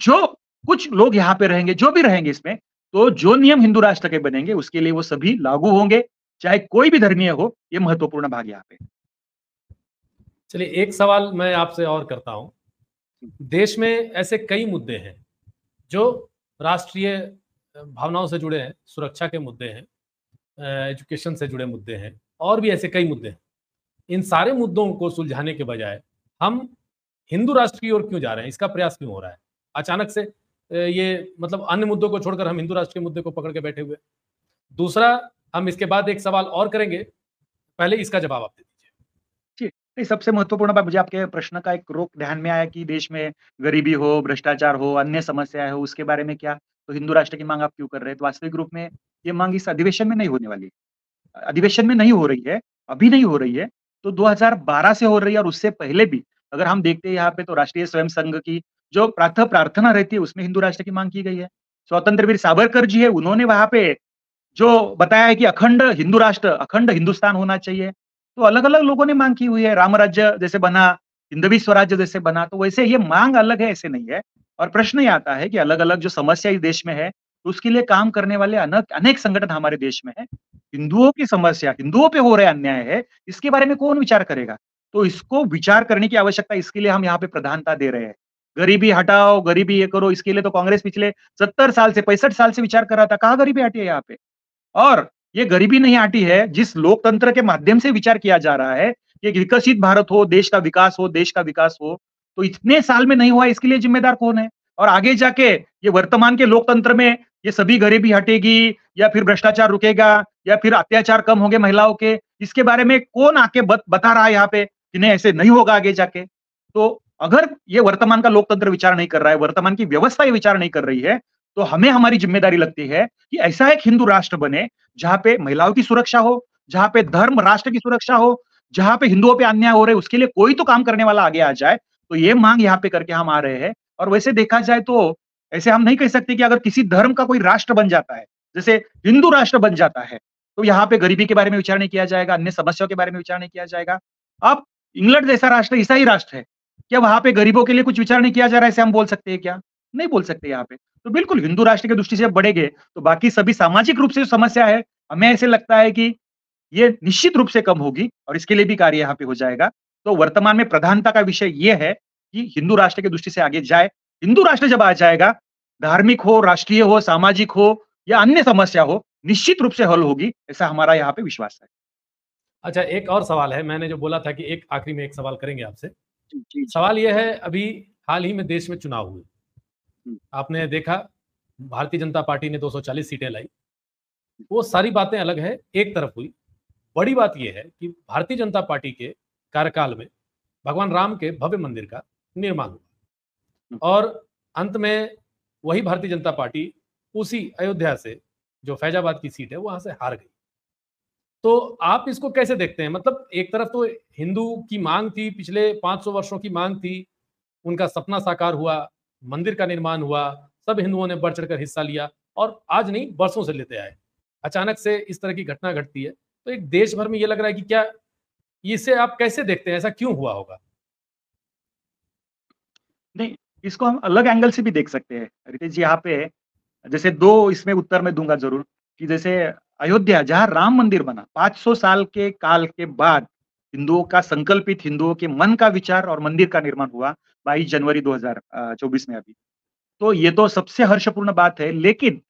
जो कुछ लोग यहाँ पे रहेंगे, जो भी रहेंगे इसमें, तो जो नियम हिंदू राष्ट्र के बनेंगे उसके लिए वो सभी लागू होंगे, चाहे कोई भी धर्मीय हो, ये महत्वपूर्ण भाग यहाँ पे। चलिए एक सवाल मैं आपसे और करता हूं। देश में ऐसे कई मुद्दे हैं जो राष्ट्रीय भावनाओं से जुड़े हैं, सुरक्षा के मुद्दे हैं, एजुकेशन से जुड़े मुद्दे हैं, और भी ऐसे कई मुद्दे हैं। इन सारे मुद्दों को सुलझाने के बजाय हम हिंदू राष्ट्र की ओर क्यों जा रहे हैं? इसका प्रयास क्यों हो रहा है अचानक से? ये मतलब अन्य मुद्दों को छोड़कर हम हिंदू राष्ट्र के मुद्दे को पकड़ के बैठे हुए। दूसरा, हम इसके बाद एक सवाल और करेंगे, पहले इसका जवाब आप दे दीजिए। जी, नहीं सबसे महत्वपूर्ण बात मुझे आपके प्रश्न का एक रोक ध्यान में आया कि देश में गरीबी हो, भ्रष्टाचार हो, अन्य समस्याएँ हो, उसके बारे में क्या? तो हिंदू राष्ट्र की माँग आप क्यों कर रहे हैं? तो वास्तविक रूप में ये माँग इस अधिवेशन में नहीं होने वाली है। अधिवेशन में नहीं हो रही है, अभी नहीं हो रही है, तो 2012 से हो रही है और उससे पहले भी अगर हम देखते हैं यहाँ पे तो राष्ट्रीय स्वयं संघ की जो प्रार्थना रहती है उसमें हिंदू राष्ट्र की माँग की गई है। स्वतंत्र वीर सावरकर जी है, उन्होंने वहाँ पे जो बताया है कि अखंड हिंदू राष्ट्र, अखंड हिंदुस्तान होना चाहिए। तो अलग-अलग लोगों ने माँग की हुई है, राम राज्य जैसे बना, हिंदवी स्वराज्य जैसे बना, तो वैसे ये माँग अलग है, ऐसे नहीं है। और प्रश्न ये आता है कि अलग-अलग जो समस्या इस देश में है, तो उसके लिए काम करने वाले अनेक संगठन हमारे देश में हैं। हिंदुओं की समस्या, हिंदुओं पे हो रहे अन्याय है, इसके बारे में कौन विचार करेगा? तो इसको विचार करने की आवश्यकता इसके लिए हम यहाँ पे प्रधानता दे रहे हैं। गरीबी हटाओ, गरीबी ये करो, इसके लिए तो कांग्रेस पिछले 70 साल से, 65 साल से विचार कर रहा था, कहाँ गरीबी हटी है यहाँ पे? और ये गरीबी नहीं हटी है, जिस लोकतंत्र के माध्यम से विचार किया जा रहा है, कि एक विकसित भारत हो, देश का विकास हो, देश का विकास हो, तो इतने साल में नहीं हुआ, इसके लिए जिम्मेदार कौन है? और आगे जाके ये वर्तमान के लोकतंत्र में ये सभी गरीबी हटेगी या फिर भ्रष्टाचार रुकेगा या फिर अत्याचार कम होंगे महिलाओं के, इसके बारे में कौन आके बता रहा है यहाँ पे कि नहीं ऐसे नहीं होगा आगे जाके? तो अगर ये वर्तमान का लोकतंत्र विचार नहीं कर रहा है, वर्तमान की व्यवस्था ये विचार नहीं कर रही है, तो हमें हमारी जिम्मेदारी लगती है कि ऐसा एक हिंदू राष्ट्र बने जहाँ पे महिलाओं की सुरक्षा हो, जहाँ पे धर्म राष्ट्र की सुरक्षा हो, जहाँ पे हिंदुओं पे अन्याय हो रहे उसके लिए कोई तो काम करने वाला आगे आ जाए। तो ये मांग यहाँ पे करके हम आ रहे हैं और वैसे देखा जाए तो ऐसे हम नहीं कह सकते कि अगर किसी धर्म का कोई राष्ट्र बन जाता है, जैसे हिंदू राष्ट्र बन जाता है, तो यहाँ पे गरीबी के बारे में विचार नहीं किया जाएगा, अन्य समस्याओं के बारे में विचार नहीं किया जाएगा। अब इंग्लैंड जैसा राष्ट्र ईसाई राष्ट्र है, क्या वहाँ पे गरीबों के लिए कुछ विचार नहीं किया जा रहा है ऐसे हम बोल सकते हैं क्या? नहीं बोल सकते यहाँ पे। तो बिल्कुल हिंदू राष्ट्र की दृष्टि से जब बढ़ेंगे, तो बाकी सभी सामाजिक रूप से जो समस्या है, हमें ऐसे लगता है कि ये निश्चित रूप से कम होगी और इसके लिए भी कार्य यहाँ पे हो जाएगा। तो वर्तमान में प्रधानता का विषय ये है कि हिंदू राष्ट्र की दृष्टि से आगे जाए। हिंदू राष्ट्र जब आ जाएगा, धार्मिक हो, राष्ट्रीय हो, सामाजिक हो या अन्य समस्या हो, निश्चित रूप से हल होगी, ऐसा हमारा यहाँ पे विश्वास है। अच्छा, एक और सवाल है, मैंने जो बोला था कि एक आखिरी में एक सवाल करेंगे आपसे। जी, जी, जी। सवाल ये है, अभी हाल ही में देश में चुनाव हुए। हुँ, आपने देखा भारतीय जनता पार्टी ने 240 सीटें लाई। वो सारी बातें अलग है, एक तरफ हुई। बड़ी बात ये है कि भारतीय जनता पार्टी के कार्यकाल में भगवान राम के भव्य मंदिर का निर्माण हुआ हुँ। और अंत में वही भारतीय जनता पार्टी उसी अयोध्या से, जो फैजाबाद की सीट है, वहां से हार गई। तो आप इसको कैसे देखते हैं? मतलब एक तरफ तो हिंदू की मांग थी, पिछले 500 वर्षों की मांग थी, उनका सपना साकार हुआ, मंदिर का निर्माण हुआ, सब हिंदुओं ने बढ़ चढ़कर हिस्सा लिया और आज नहीं, बरसों से लेते आए। अचानक से इस तरह की घटना घटती है, तो एक देश भर में ये लग रहा है कि क्या, इसे आप कैसे देखते हैं? ऐसा क्यों हुआ होगा? नहीं, इसको हम अलग एंगल से भी देख सकते हैं। रितेश जी यहाँ पे जैसे 2 इसमें उत्तर मैं दूँगा ज़रूर, कि जैसे अयोध्या जहाँ राम मंदिर बना, 500 साल के काल के बाद हिंदुओं का संकल्पित हिंदुओं के मन का विचार और मंदिर का निर्माण हुआ 22 जनवरी 2024 में अभी। तो ये तो सबसे हर्षपूर्ण बात है, लेकिन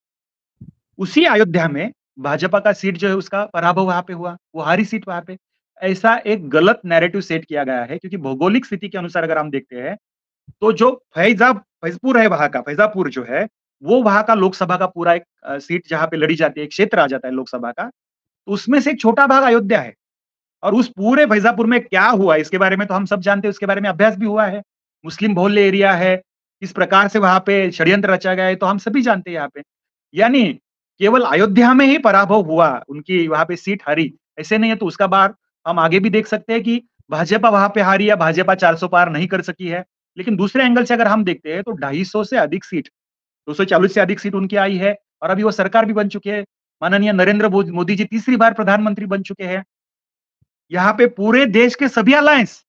उसी अयोध्या में भाजपा का सीट जो है उसका पराभव वहाँ पे हुआ, वो हारी सीट वहाँ पे। ऐसा एक गलत नैरेटिव सेट किया गया है क्योंकि भौगोलिक स्थिति के अनुसार अगर हम देखते हैं तो जो फैज़पुर है वहाँ का, फैज़ापुर जो है, वो वहाँ का लोकसभा का पूरा एक सीट जहाँ पे लड़ी जाती है, एक क्षेत्र आ जाता है लोकसभा का, तो उसमें से एक छोटा भाग अयोध्या है। और उस पूरे फैज़ापुर में क्या हुआ इसके बारे में तो हम सब जानते हैं, उसके बारे में अभ्यास भी हुआ है। मुस्लिम बहुल्य एरिया है, किस प्रकार से वहाँ पे षड्यंत्र रचा गया है, तो हम सभी जानते हैं यहाँ पे। यानी केवल अयोध्या में ही पराभव हुआ, उनकी वहाँ पे सीट हारी, ऐसे नहीं है तो उसका बार हम आगे भी देख सकते हैं कि भाजपा वहाँ पे हारी या भाजपा 400 पार नहीं कर सकी है। लेकिन दूसरे एंगल से अगर हम देखते हैं तो 250 से अधिक सीट, 240 से अधिक सीट उनकी आई है और अभी वो सरकार भी बन चुके हैं। माननीय नरेंद्र मोदी जी तीसरी बार प्रधानमंत्री बन चुके हैं। यहाँ पे पूरे देश के सभी अलायंस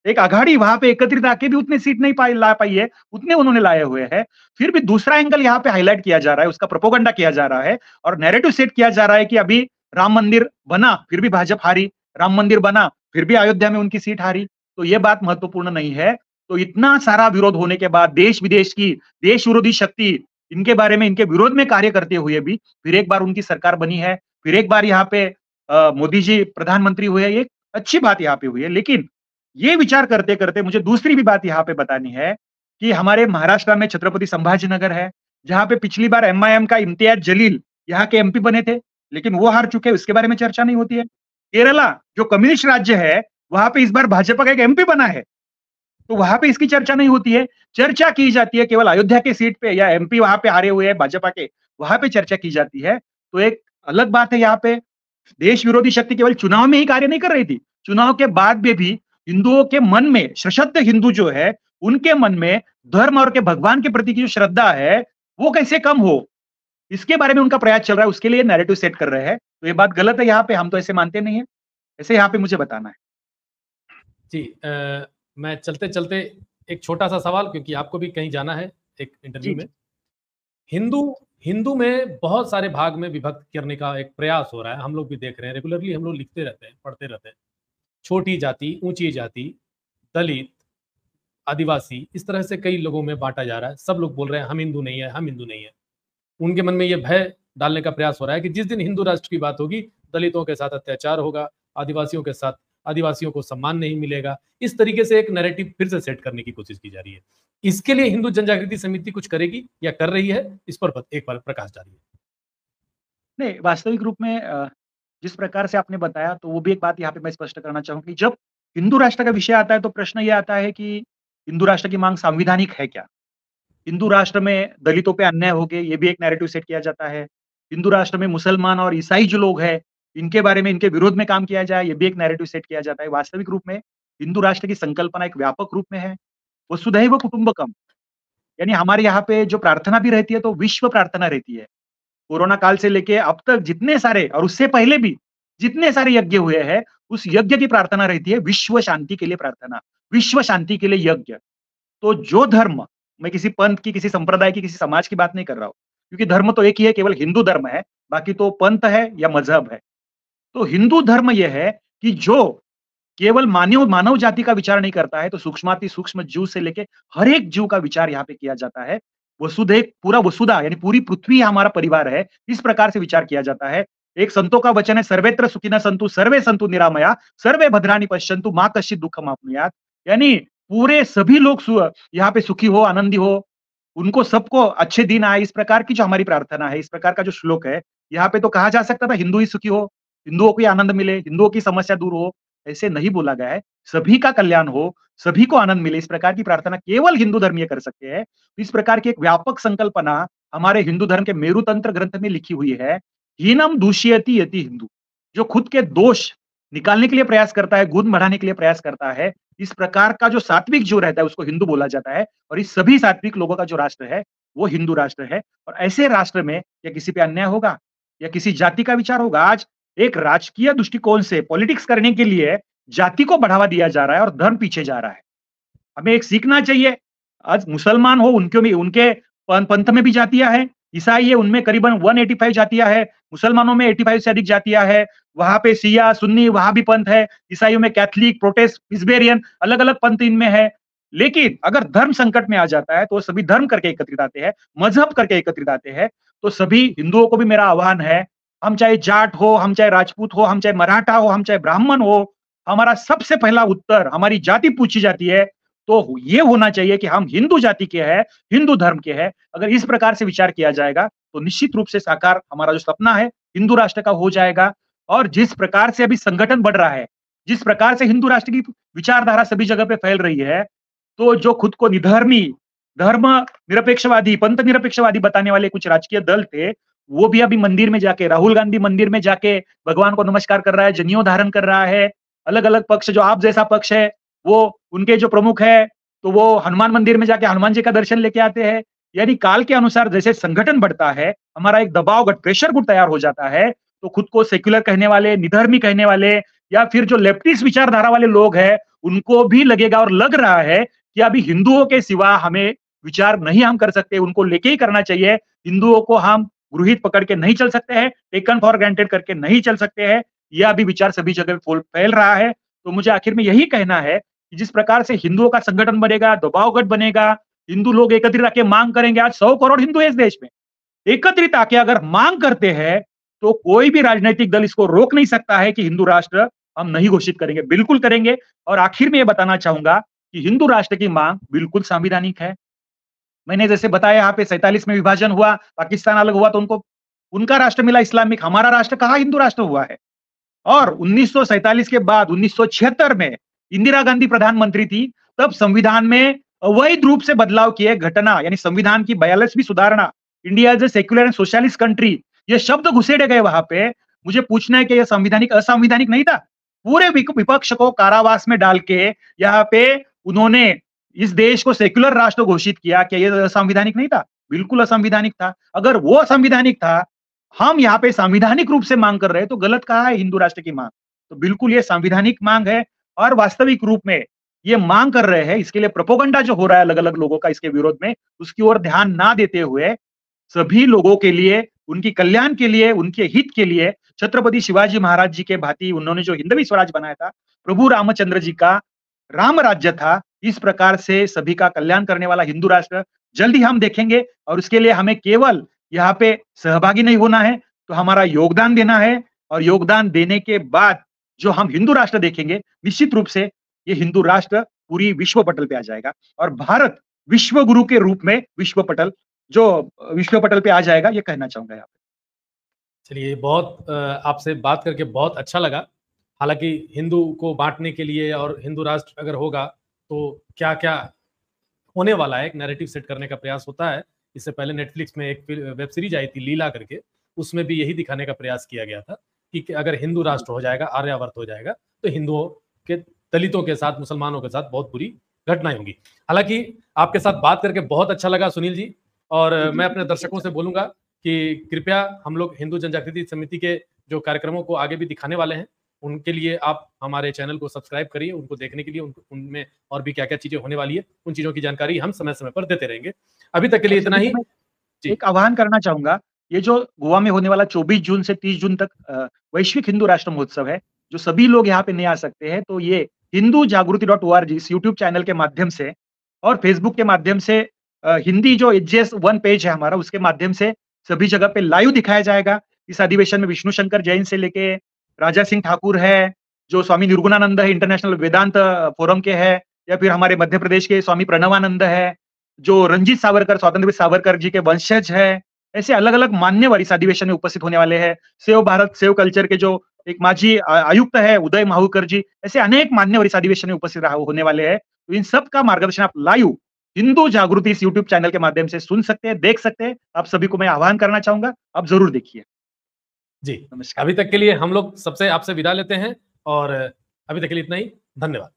एक आघाड़ी वहां पे एकत्रित आके भी उतने सीट नहीं ला पाई है, उतने उन्होंने लाए हुए हैं। फिर भी दूसरा एंगल यहाँ पे हाईलाइट किया जा रहा है, उसका प्रोपोगंडा किया जा रहा है और नैरेटिव सेट किया जा रहा है कि अभी राम मंदिर बना फिर भी भाजपा हारी, राम मंदिर बना फिर भी अयोध्या में उनकी सीट हारी। तो ये बात महत्वपूर्ण नहीं है। तो इतना सारा विरोध होने के बाद देश विदेश की देश विरोधी शक्ति इनके बारे में इनके विरोध में कार्य करते हुए भी फिर एक बार उनकी सरकार बनी है, फिर एक बार यहाँ पे मोदी जी प्रधानमंत्री हुए, ये अच्छी बात यहाँ पे हुई है। लेकिन ये विचार करते करते मुझे दूसरी भी बात यहाँ पे बतानी है कि हमारे महाराष्ट्र में छत्रपति संभाजीनगर है, जहां पे पिछली बार एमआईएम का इम्तियाज जलील यहाँ के एमपी बने थे, लेकिन वो हार चुके हैं, उसके बारे में चर्चा नहीं होती है। केरला जो कम्युनिस्ट राज्य है, वहां पे इस बार भाजपा का एक एमपी बना है, तो वहां पे इसकी चर्चा नहीं होती है। चर्चा की जाती है केवल अयोध्या के सीट पे या एमपी वहां पे हारे हुए हैं भाजपा के, वहां पे चर्चा की जाती है। तो एक अलग बात है, यहाँ पे देश विरोधी शक्ति केवल चुनाव में ही कार्य नहीं कर रही थी, चुनाव के बाद में भी हिंदुओं के मन में, सशक्त हिंदू जो है उनके मन में धर्म और के भगवान के प्रति की जो श्रद्धा है वो कैसे कम हो, इसके बारे में उनका प्रयास चल रहा है, उसके लिए नैरेटिव सेट कर रहे हैं। तो ये बात गलत है, यहाँ पे हम तो ऐसे मानते नहीं है, ऐसे यहाँ पे मुझे बताना है। जी मैं चलते चलते एक छोटा सा सवाल, क्योंकि आपको भी कहीं जाना है एक इंटरव्यू में। हिंदू हिंदू में बहुत सारे भाग में विभक्त करने का एक प्रयास हो रहा है, हम लोग भी देख रहे हैं, रेगुलरली हम लोग लिखते रहते हैं, पढ़ते रहते हैं। छोटी जाति, ऊंची जाति, दलित, आदिवासी, इस तरह से कई लोगों में बांटा जा रहा है। सब लोग बोल रहे हैं हम हिंदू नहीं है, हम हिंदू नहीं है। उनके मन में यह भय डालने का प्रयास हो रहा है कि जिस दिन हिंदू राष्ट्र की बात होगी, दलितों के साथ अत्याचार होगा, आदिवासियों के साथ आदिवासियों को सम्मान नहीं मिलेगा। इस तरीके से एक नैरेटिव फिर से सेट करने की कोशिश की जा रही है। इसके लिए हिंदू जनजागृति समिति कुछ करेगी या कर रही है, इस पर एक बार प्रकाश डालिए। नहीं, वास्तविक रूप में जिस प्रकार से आपने बताया, तो वो भी एक बात यहाँ पे मैं स्पष्ट करना चाहूँ कि जब हिंदू राष्ट्र का विषय आता है तो प्रश्न ये आता है कि हिंदू राष्ट्र की मांग संवैधानिक है क्या? हिंदू राष्ट्र में दलितों पे अन्याय हो गए, ये भी एक नैरेटिव सेट किया जाता है। हिंदू राष्ट्र में मुसलमान और ईसाई जो लोग हैं, इनके बारे में, इनके विरोध में काम किया जाए, ये भी एक नैरेटिव सेट किया जाता है। वास्तविक रूप में हिंदू राष्ट्र की संकल्पना एक व्यापक रूप में है, वसुधैव कुटुंबकम, यानी हमारे यहाँ पे जो प्रार्थना भी रहती है तो विश्व प्रार्थना रहती है। कोरोना काल से लेके अब तक जितने सारे और उससे पहले भी जितने सारे यज्ञ हुए हैं, उस यज्ञ की प्रार्थना रहती है विश्व शांति के लिए प्रार्थना, विश्व शांति के लिए यज्ञ। तो जो धर्म, मैं किसी पंथ की, किसी संप्रदाय की, किसी समाज की बात नहीं कर रहा हूँ, क्योंकि धर्म तो एक ही है, केवल हिंदू धर्म है, बाकी तो पंथ है या मजहब है। तो हिंदू धर्म यह है कि जो केवल मानव मानव जाति का विचार नहीं करता है, तो सूक्ष्माति सूक्ष्म जीव से लेके हर एक जीव का विचार यहाँ पे किया जाता है। वसुधैव, पूरा वसुधा यानी पूरी पृथ्वी हमारा परिवार है, इस प्रकार से विचार किया जाता है। एक संतों का वचन है, सर्वेत्र सुखिनः सन्तु सर्वे सन्तु निरामया सर्वे भद्राणि पश्यन्तु मा कश्चित् दुःखमाप्नुयात्, यानी पूरे सभी लोग यहाँ पे सुखी हो, आनंदी हो, उनको सबको अच्छे दिन आए, इस प्रकार की जो हमारी प्रार्थना है, इस प्रकार का जो श्लोक है, यहाँ पे तो कहा जा सकता था हिंदू ही सुखी हो, हिंदुओं को आनंद मिले, हिंदुओं की समस्या दूर हो, ऐसे नहीं बोला गया है। सभी का कल्याण हो, सभी को आनंद मिले, इस प्रकार की प्रार्थना केवल हिंदू धर्मीय कर सकते हैं। इस प्रकार की एक व्यापक संकल्पना हमारे हिंदू धर्म के मेरु तंत्र ग्रंथ में लिखी हुई है। हीनम दूषयति यति हिंदू, जो खुद के दोष निकालने के लिए प्रयास करता है, गुण बढ़ाने के लिए प्रयास करता है, इस प्रकार का जो सात्विक जो रहता है उसको हिंदू बोला जाता है। और इस सभी सात्विक लोगों का जो राष्ट्र है वो हिंदू राष्ट्र है। और ऐसे राष्ट्र में या किसी पे अन्याय होगा या किसी जाति का विचार होगा, आज एक राजकीय दृष्टिकोण से पॉलिटिक्स करने के लिए जाति को बढ़ावा दिया जा रहा है और धर्म पीछे जा रहा है। हमें एक सीखना चाहिए। आज मुसलमान हो, उनके में, उनके पंथ में भी जातियां हैं, ईसाई है उनमें करीबन 185 जातियां हैं, मुसलमानों में 85 से अधिक जातियां हैं, वहां पे शिया सुन्नी वहां भी पंथ है, ईसाइयों में कैथलिक, प्रोटेस्ट, हिस्बेरियन, अलग अलग पंथ इनमें है। लेकिन अगर धर्म संकट में आ जाता है तो सभी धर्म करके एकत्रित आते हैं, मजहब करके एकत्रित आते हैं। तो सभी हिंदुओं को भी मेरा आह्वान है, हम चाहे जाट हो, हम चाहे राजपूत हो, हम चाहे मराठा हो, हम चाहे ब्राह्मण हो, हमारा सबसे पहला उत्तर, हमारी जाति पूछी जाती है तो ये होना चाहिए कि हम हिंदू जाति के हैं, हिंदू धर्म के हैं। अगर इस प्रकार से विचार किया जाएगा तो निश्चित रूप से साकार हमारा जो सपना है हिंदू राष्ट्र का हो जाएगा। और जिस प्रकार से अभी संगठन बढ़ रहा है, जिस प्रकार से हिंदू राष्ट्र की विचारधारा सभी जगह पे फैल रही है, तो जो खुद को निधर्मी, धर्म निरपेक्षवादी, पंथ निरपेक्षवादी बताने वाले कुछ राजकीय दल थे, वो भी अभी मंदिर में जाके, राहुल गांधी मंदिर में जाके भगवान को नमस्कार कर रहा है, जनेऊ धारण कर रहा है। अलग अलग पक्ष, जो आप जैसा पक्ष है, वो उनके जो प्रमुख है, तो वो हनुमान मंदिर में जाके हनुमान जी का दर्शन लेके आते हैं। यानी काल के अनुसार जैसे संगठन बढ़ता है, हमारा एक दबाव, प्रेशर ग्रुप तैयार हो जाता है, तो खुद को सेक्युलर कहने वाले, निधर्मी कहने वाले, या फिर जो लेफ्टिस्ट विचारधारा वाले लोग हैं, उनको भी लगेगा और लग रहा है कि अभी हिंदुओं के सिवा हमें विचार नहीं हम कर सकते, उनको लेके ही करना चाहिए। हिंदुओं को हम गृहीत पकड़ के नहीं चल सकते हैं, टेकन फॉर ग्रांटेड करके नहीं चल सकते हैं। यह अभी विचार सभी जगह फैल रहा है। तो मुझे आखिर में यही कहना है कि जिस प्रकार से हिंदुओं का संगठन बनेगा, दबाव गठ बनेगा, हिंदू लोग एकत्रित आके मांग करेंगे। आज 100 करोड़ हिंदू है इस देश में, एकत्रित आके अगर मांग करते हैं तो कोई भी राजनीतिक दल इसको रोक नहीं सकता है कि हिंदू राष्ट्र हम नहीं घोषित करेंगे, बिल्कुल करेंगे। और आखिर में यह बताना चाहूंगा कि हिंदू राष्ट्र की मांग बिल्कुल संवैधानिक है। मैंने जैसे बताया यहाँ पे 47 में विभाजन हुआ, पाकिस्तान अलग हुआ तो उनको उनका राष्ट्र मिला इस्लामिक, हमारा राष्ट्र कहाँ हिंदू राष्ट्र हुआ है। और 1947 के बाद 1976 में इंदिरा गांधी प्रधानमंत्री थी, तब संविधान में अवैध रूप से बदलाव किए, घटना यानी संविधान की 42वीं सुधारणा, India as a secular and socialist country, ये शब्द घुसेड़े गए वहां पे। मुझे पूछना है कि यह संवैधानिक असंवैधानिक नहीं था? पूरे विपक्ष को कारावास में डाल के यहाँ पे उन्होंने इस देश को सेक्युलर राष्ट्र घोषित किया। क्या यह असंवैधानिक नहीं था? बिल्कुल असंवैधानिक था। अगर वो असंवैधानिक था, हम यहाँ पे संवैधानिक रूप से मांग कर रहे हैं, तो गलत कहा है हिंदू राष्ट्र की मांग? तो बिल्कुल ये संवैधानिक मांग है और वास्तविक रूप में ये मांग कर रहे हैं। इसके लिए प्रोपेगेंडा जो हो रहा है अलग अलग लोगों का इसके विरोध में, उसकी ओर ध्यान ना देते हुए सभी लोगों के लिए, उनकी कल्याण के लिए, उनके हित के लिए, छत्रपति शिवाजी महाराज जी के भांति उन्होंने जो हिंदवी स्वराज बनाया था, प्रभु रामचंद्र जी का राम राज्य था, इस प्रकार से सभी का कल्याण करने वाला हिंदू राष्ट्र जल्द ही हम देखेंगे। और उसके लिए हमें केवल यहाँ पे सहभागी नहीं होना है, तो हमारा योगदान देना है। और योगदान देने के बाद जो हम हिंदू राष्ट्र देखेंगे, निश्चित रूप से ये हिंदू राष्ट्र पूरी विश्व पटल पे आ जाएगा और भारत विश्व गुरु के रूप में विश्व पटल पे आ जाएगा, ये कहना चाहूंगा यहाँ पे। चलिए, बहुत आपसे बात करके बहुत अच्छा लगा। हालांकि हिंदू को बांटने के लिए और हिंदू राष्ट्र अगर होगा तो क्या क्या होने वाला है, एक नैरेटिव सेट करने का प्रयास होता है। इससे पहले नेटफ्लिक्स में एक वेब सीरीज आई थी लीला करके, उसमें भी यही दिखाने का प्रयास किया गया था कि अगर हिंदू राष्ट्र हो जाएगा, आर्यावर्त हो जाएगा, तो हिंदुओं के, दलितों के साथ, मुसलमानों के साथ बहुत बुरी घटनाएं होंगी। हालांकि आपके साथ बात करके बहुत अच्छा लगा सुनील जी, और मैं अपने दर्शकों से बोलूंगा कि कृपया हम लोग हिंदू जनजागृति समिति के जो कार्यक्रमों को आगे भी दिखाने वाले हैं, उनके लिए आप हमारे चैनल को सब्सक्राइब करिए, उनको देखने के लिए। उनमें और भी क्या क्या चीजें होने वाली है, उन चीजों की जानकारी हम समय समय पर देते रहेंगे। अभी तक के लिए इतना ही। एक आह्वान करना चाहूंगा, ये जो गोवा में होने वाला 24 जून से 30 जून तक वैश्विक हिंदू राष्ट्र महोत्सव है, जो सभी लोग यहाँ पे नहीं आ सकते हैं, तो ये hindujagriti.org इस यूट्यूब चैनल के माध्यम से और फेसबुक के माध्यम से हिंदी जो HJS1 पेज है हमारा, उसके माध्यम से सभी जगह पे लाइव दिखाया जाएगा। इस अधिवेशन में विष्णु शंकर जैन से लेके राजा सिंह ठाकुर है, जो स्वामी निर्गुणानंद है, इंटरनेशनल वेदांत फोरम के है, या फिर हमारे मध्य प्रदेश के स्वामी प्रणवानंद है, जो रंजीत सावरकर, स्वतंत्र सावरकर जी के वंशज है। ऐसे अलग अलग मान्यवर इस अधिवेशन में उपस्थित होने वाले हैं। सेव भारत सेव कल्चर के जो एक माजी आयुक्त है उदय माहुकर जी, ऐसे अनेक मान्यवर इस अधिवेशन में उपस्थित होने वाले हैं। तो इन सब का मार्गदर्शन आप लाइव हिंदू जागृति इस यूट्यूब चैनल के माध्यम से सुन सकते हैं, देख सकते हैं। आप सभी को मैं आह्वान करना चाहूंगा, आप जरूर देखिए। जी, अभी तक के लिए हम लोग सबसे आपसे विदा लेते हैं, और अभी तक के लिए इतना ही। धन्यवाद।